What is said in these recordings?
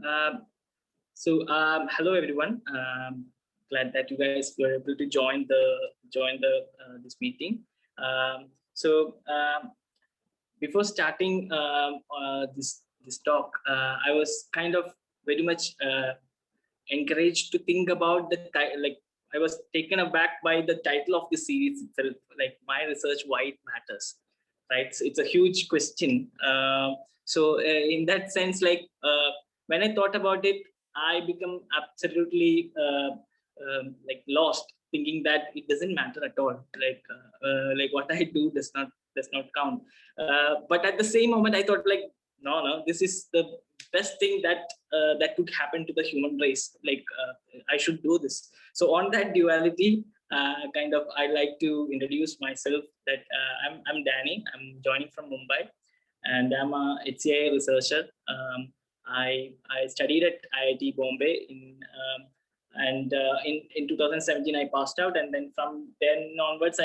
Um, Hello everyone. Glad that you guys were able to join this meeting. Um, so um, Before starting this talk, I was kind of very much encouraged to think about the like. I was taken aback by the title of the series itself, like my research, why it matters, right? So it's a huge question. In that sense, when I thought about it, I become absolutely like lost, thinking that it doesn't matter at all. Like what I do does not count. But at the same moment, I thought like, no, this is the best thing that could happen to the human race. I should do this. So on that duality, kind of, I like to introduce myself. That I'm Dani. I'm joining from Mumbai, and I'm a HCI researcher. I studied at IIT Bombay in 2017 I passed out, and then from then onwards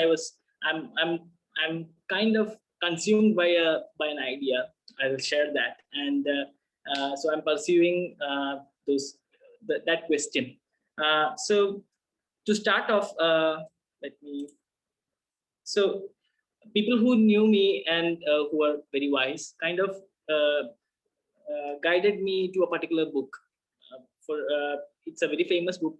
I'm kind of consumed by an idea. I will share that, and so I'm pursuing that question. So to start off, let me. So people who knew me and who are very wise kind of guided me to a particular book. For It's a very famous book.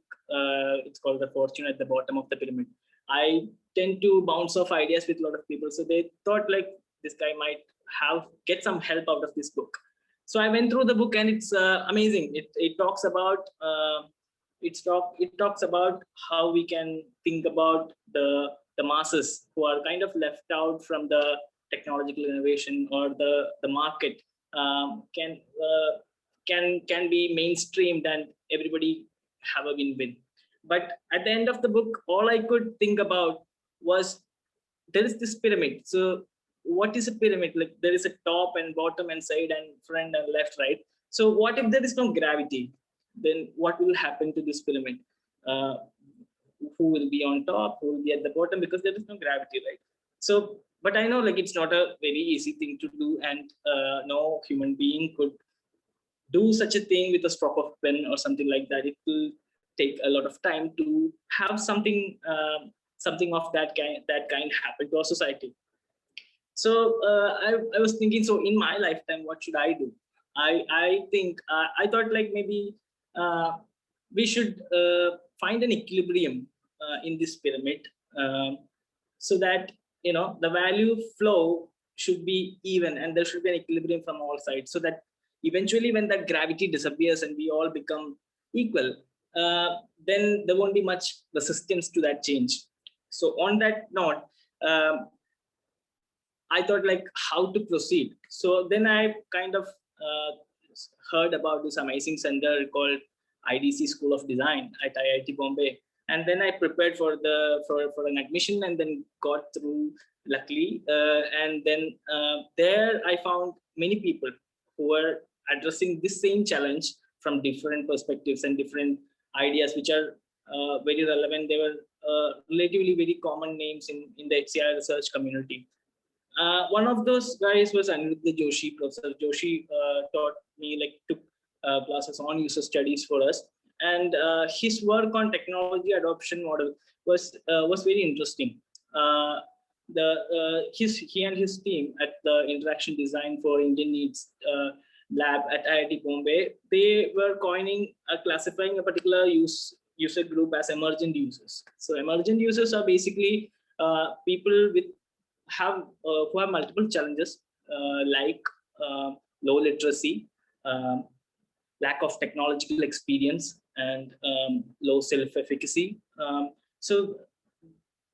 It's called The Fortune at the Bottom of the Pyramid. I tend to bounce off ideas with a lot of people, so they thought like this guy might get some help out of this book. So I went through the book, and it's amazing. It talks about it talks about how we can think about the masses who are kind of left out from the technological innovation, or the market can be mainstreamed and everybody have a win-win. But at the end of the book, all I could think about was there is this pyramid. So what is a pyramid? Like there is a top and bottom and side and front and left, right? So what if there is no gravity? Then what will happen to this pyramid? Uh, who will be on top? Who will be at the bottom? Because there is no gravity, right? So, but I know like it's not a very easy thing to do, and no human being could do such a thing with a stroke of pen or something like that. It will take a lot of time to have something of that kind happen to our society. So I was thinking, so in my lifetime, what should I do? I thought like maybe uh, we should find an equilibrium in this pyramid, um, so that the value flow should be even, and there should be an equilibrium from all sides, so that eventually when that gravity disappears and we all become equal, then there won't be much resistance to that change. So on that note, um, I thought like how to proceed. So then I kind of heard about this amazing center called IDC School of Design at IIT Bombay, and then I prepared for an admission, and then got through luckily. And then there I found many people who were addressing this same challenge from different perspectives and different ideas, which are very relevant. They were relatively very common names in the HCI research community. One of those guys was Aniruddha Joshi. Professor Joshi taught me, like, took classes on user studies for us, and his work on technology adoption model was very interesting. He and his team at the Interaction Design for Indian Needs lab at IIT Bombay, they were classifying a particular user group as emergent users. So emergent users are basically people who have multiple challenges, like low literacy, um, lack of technological experience, and low self-efficacy. So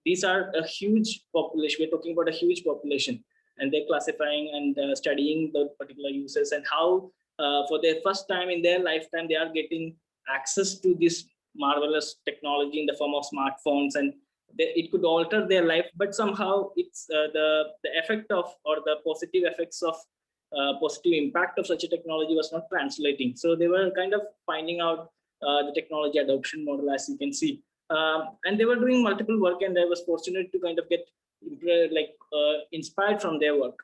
these are a huge population. We're talking about a huge population, and they're classifying and studying the particular users, and how for their first time in their lifetime they are getting access to this marvelous technology in the form of smartphones, and it could alter their life, but somehow it's the effect of, or the positive effects of positive impact of such a technology was not translating. So they were kind of finding out the technology adoption model, as you can see. And they were doing multiple work, and I was fortunate to kind of get inspired from their work.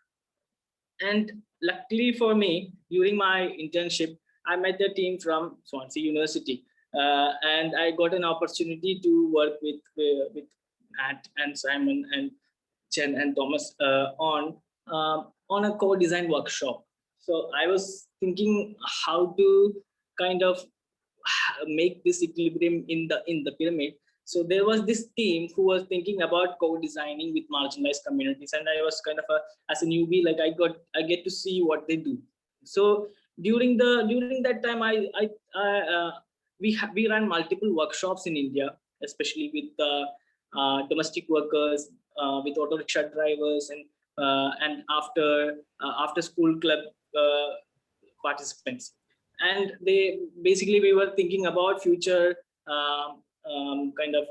And luckily for me, during my internship, I met the team from Swansea University, and I got an opportunity to work with Matt and Simon and Chen and Thomas on a co-design workshop. So I was thinking how to kind of make this equilibrium in the pyramid. So there was this team who was thinking about co-designing with marginalized communities, and I was kind of as a newbie, like I get to see what they do. So during that time, we ran multiple workshops in India, especially with domestic workers, with auto rickshaw drivers, and after school club uh, participants. And they basically, we were thinking about future kind of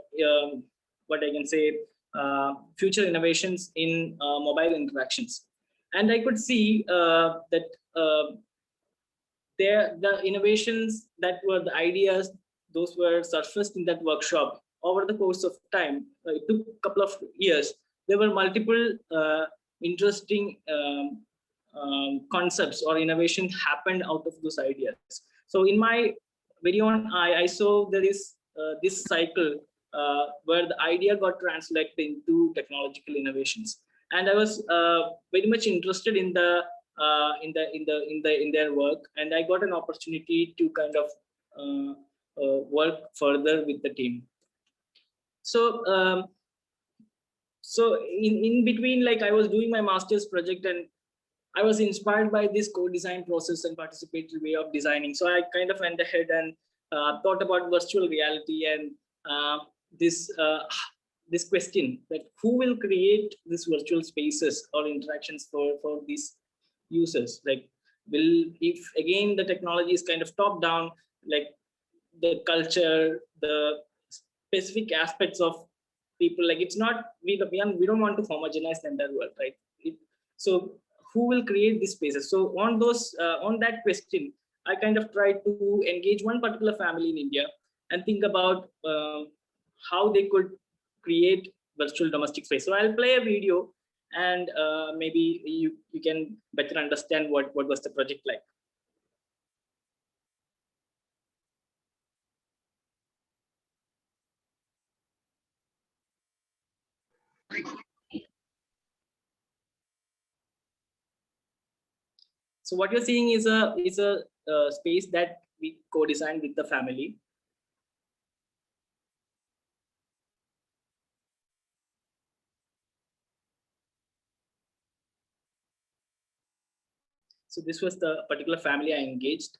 what I can say, future innovations in mobile interactions. And I could see that the innovations that were the ideas, those were surfaced in that workshop over the course of time. It took a couple of years. There were multiple interesting concepts or innovation happened out of those ideas. So in my very own eye, I saw there is this cycle where the idea got translated into technological innovations, and I was very much interested in their work, and I got an opportunity to kind of work further with the team. So in between, like, I was doing my master's project, and I was inspired by this co-design process and participatory way of designing. So I kind of went ahead and thought about virtual reality and this this question that who will create these virtual spaces or interactions for these users. Like, will, if again the technology is kind of top down, like the culture, the specific aspects of people, like it's not, we don't want to homogenize the entire world, right? So who will create these spaces? So on that question, I kind of tried to engage one particular family in India and think about how they could create virtual domestic space. So I'll play a video, and maybe you can better understand what was the project like. So what you're seeing is a space that we co-designed with the family. So this was the particular family I engaged.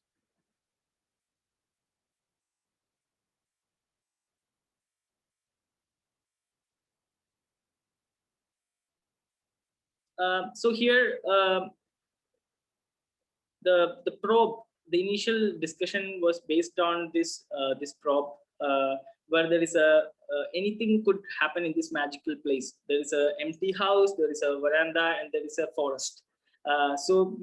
So here, the probe, the initial discussion was based on this probe, where there is anything could happen in this magical place. There is a empty house, there is a veranda, and there is a forest. So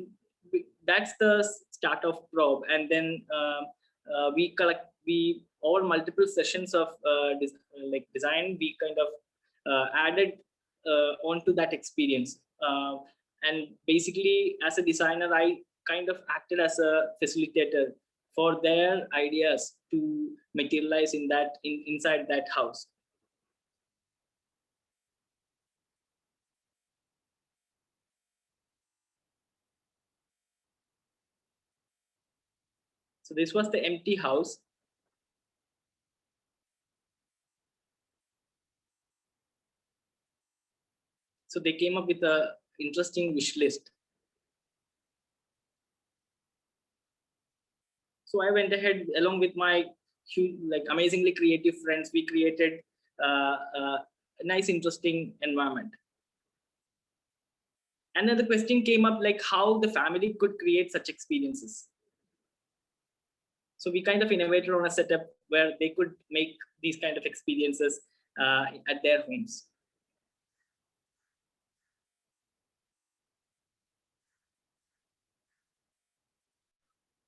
that's the start of probe, and then we over multiple sessions of design, we kind of added onto that experience. And basically, as a designer, I kind of acted as a facilitator for their ideas to materialize inside that house. So this was the empty house. So they came up with a interesting wish list. So I went ahead along with my amazingly creative friends. We created a nice, interesting environment. And then the question came up, like how the family could create such experiences. So we kind of innovated on a setup where they could make these kind of experiences at their homes.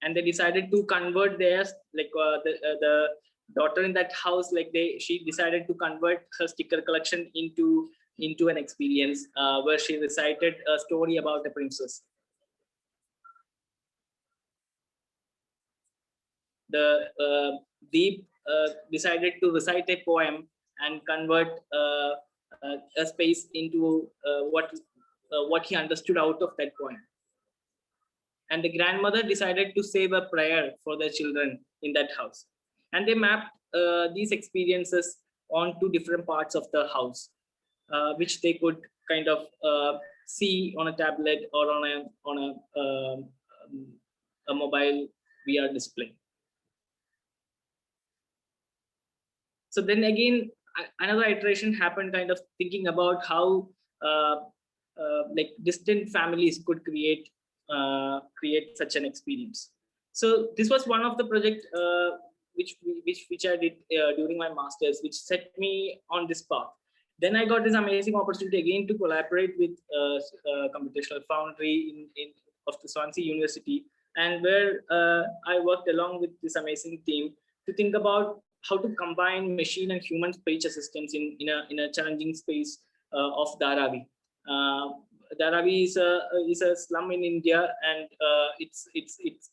And they decided to convert theirs, like the daughter in that house, like she decided to convert her sticker collection into an experience where she recited a story about a princess. Deep decided to recite a poem and convert a space into what he understood out of that poem. And the grandmother decided to save a prayer for the children in that house. And they mapped these experiences onto different parts of the house, which they could kind of see on a tablet or a mobile VR display. So then again, another iteration happened, kind of thinking about how like distant families could create such an experience. So this was one of the project which I did during my masters, which set me on this path. Then I got this amazing opportunity again to collaborate with Computational Foundry of the Swansea University, and where I worked along with this amazing team to think about how to combine machine and human speech assistance in a challenging space of Dharavi. Dharavi is a slum in India, and it's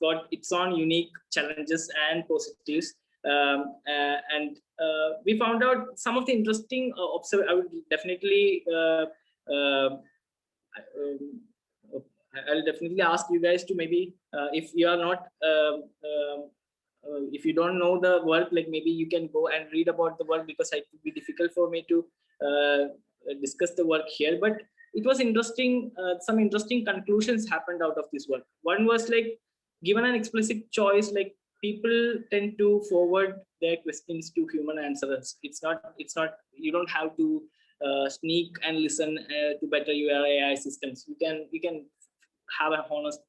got its own unique challenges and positives. We found out some of the interesting I would definitely I'll definitely ask you guys to maybe if you are not if you don't know the work, like maybe you can go and read about the work, because it would be difficult for me to discuss the work here. But it was interesting. Some interesting conclusions happened out of this work. One was like, given an explicit choice, like people tend to forward their questions to human answers. It's not you don't have to sneak and listen to better your AI systems. You can have an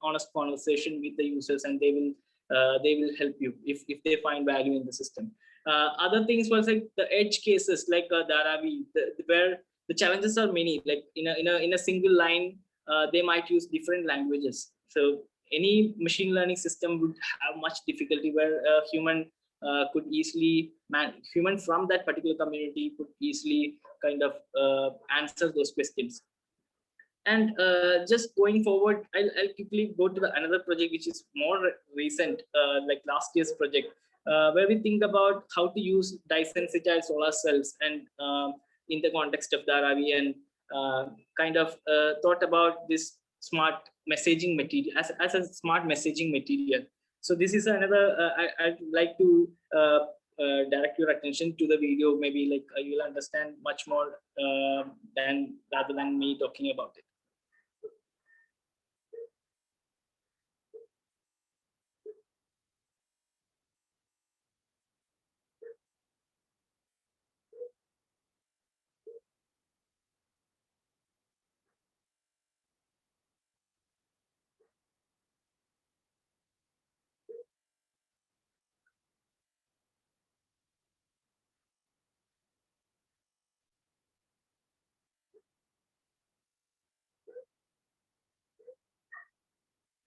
honest conversation with the users, and they will help you if they find value in the system. Other things was like the edge cases, like Dharavi, where the challenges are many. Like in a single line, they might use different languages. So any machine learning system would have much difficulty, where human could easily human from that particular community could easily kind of answer those questions. And just going forward, I'll quickly go to another project which is more recent, like last year's project, where we think about how to use dye-sensitized solar cells and in the context of Dharavi, and kind of thought about this smart messaging material as a smart messaging material. So this is another, I'd like to direct your attention to the video. Maybe like you'll understand much more rather than me talking about it.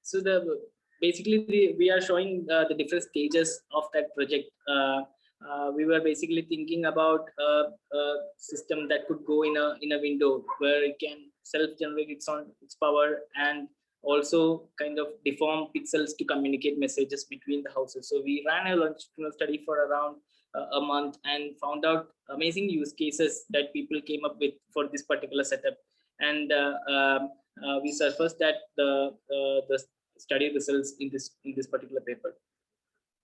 So we are showing the different stages of that project. We were basically thinking about a system that could go in a window where it can self-generate its power, and also kind of deform pixels to communicate messages between the houses. So we ran a longitudinal study for around a month and found out amazing use cases that people came up with for this particular setup. And we surfaced that the study results in this particular paper.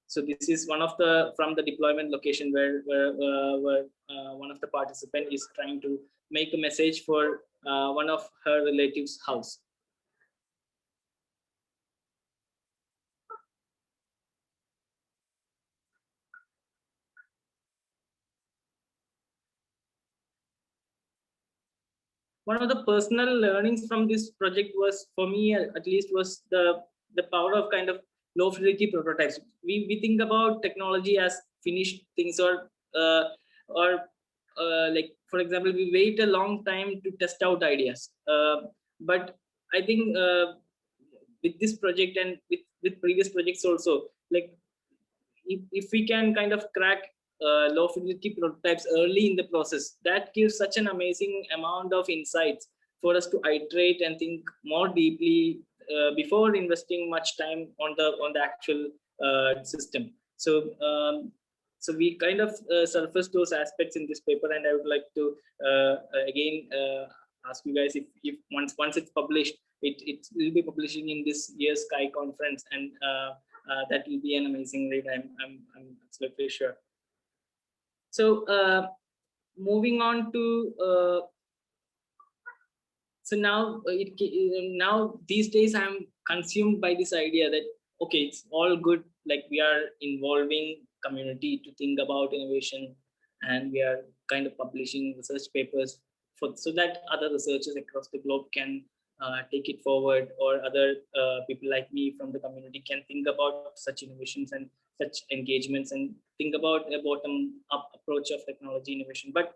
So this is one of the from the deployment location where one of the participant is trying to make a message for one of her relatives' house. One of the personal learnings from this project was, for me at least, was the power of kind of low fidelity prototypes. We think about technology as finished things, or like, for example, we wait a long time to test out ideas. But I think with this project and with previous projects also, like if we can kind of crack low fidelity prototypes early in the process, that gives such an amazing amount of insights for us to iterate and think more deeply before investing much time on the actual system. So we kind of surface those aspects in this paper, and I would like to again ask you guys if once it's published, it will be publishing in this year's Sky conference, and that will be an amazing read. I'm absolutely sure. So moving on to so now these days I'm consumed by this idea that okay, it's all good, like we are involving community to think about innovation, and we are kind of publishing research papers for so that other researchers across the globe can take it forward, or other people like me from the community can think about such innovations and such engagements, and think about a bottom up approach of technology innovation. But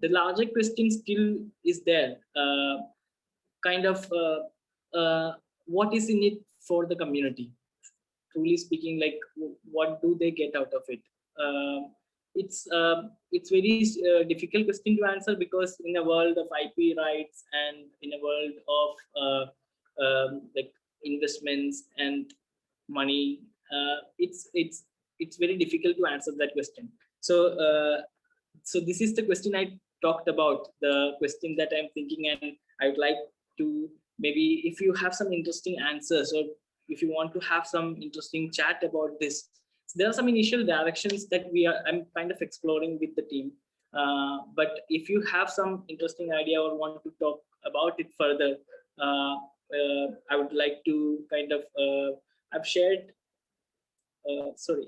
the larger question still is there. Kind of what is in it for the community, truly speaking, like what do they get out of it? It's very difficult question to answer, because in a world of IP rights, and in a world of like investments and money, it's very difficult to answer that question. So this is the question I talked about, the question that I'm thinking, and I would like to, maybe if you have some interesting answers, or if you want to have some interesting chat about this, so there are some initial directions that I'm kind of exploring with the team. But if you have some interesting idea or want to talk about it further, I would like to kind of I've shared sorry,